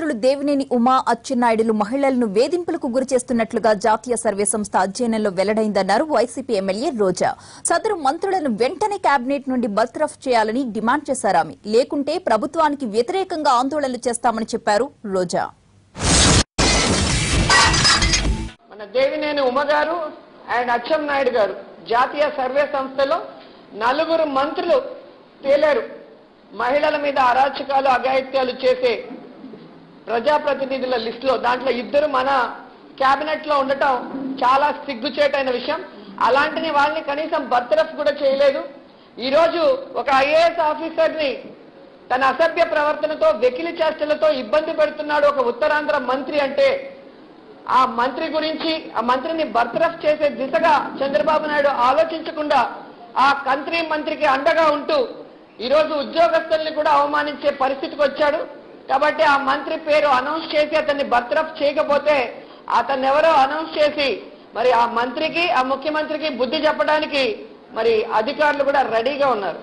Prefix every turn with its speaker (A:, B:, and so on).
A: మంత్రులు దేవినేని ఉమా, అచ్చెన్నాయుడులు మహిళలను వేధింపులకు గురిచేస్తున్నట్లుగా జాతీయ సర్వే సంస్థ అధ్యయనంలో వెల్లడైందన్నారు వైసీపీ ఎమ్మెల్యే రోజా. సదరు మంత్రులను వెంటనే కేబినెట్ నుండి బర్తరఫ్ చేయాలని డిమాండ్ చేశారు ఆమె. లేకుంటే ప్రభుత్వానికి వ్యతిరేకంగా ఆందోళనలు చేస్తామని చెప్పారు రోజా.
B: మన దేవినేని ఉమ గారు అండ్ అచ్చెన్నాయుడు గారు జాతీయ సర్వే సంస్థలో 4 మంత్రులు తేలారు. మహిళల మీద అరాచకాలు అఘాయిత్యాలు చేసే ప్రజాప్రతినిధుల లిస్టులో దాంట్లో 2 మన కేబినెట్ లో ఉండటం చాలా సిగ్గుచేటైన విషయం. అలాంటిని వాళ్ళని కనీసం బర్తరఫ్ కూడా చేయలేదు. ఈరోజు ఒక ఐఏఎస్ ఆఫీసర్ ని తన అసభ్య ప్రవర్తనతో వెకిలి చేష్టలతో ఇబ్బంది పెడుతున్నాడు ఒక ఉత్తరాంధ్ర మంత్రి అంటే ఆ మంత్రి గురించి ఆ మంత్రిని బర్తరఫ్ చేసే దిశగా చంద్రబాబు నాయుడు ఆలోచించకుండా ఆ మంత్రికి అండగా ఉంటూ ఈరోజు ఉద్యోగస్తుల్ని కూడా అవమానించే పరిస్థితికి వచ్చాడు. కాబట్టి ఆ మంత్రి పేరు అనౌన్స్ చేసి అతన్ని బర్తరఫ్ చేయకపోతే అతన్ని ఎవరో అనౌన్స్ చేసి మరి ఆ మంత్రికి ఆ ముఖ్యమంత్రికి బుద్ధి చెప్పడానికి మరి అధికారులు కూడా రెడీగా ఉన్నారు.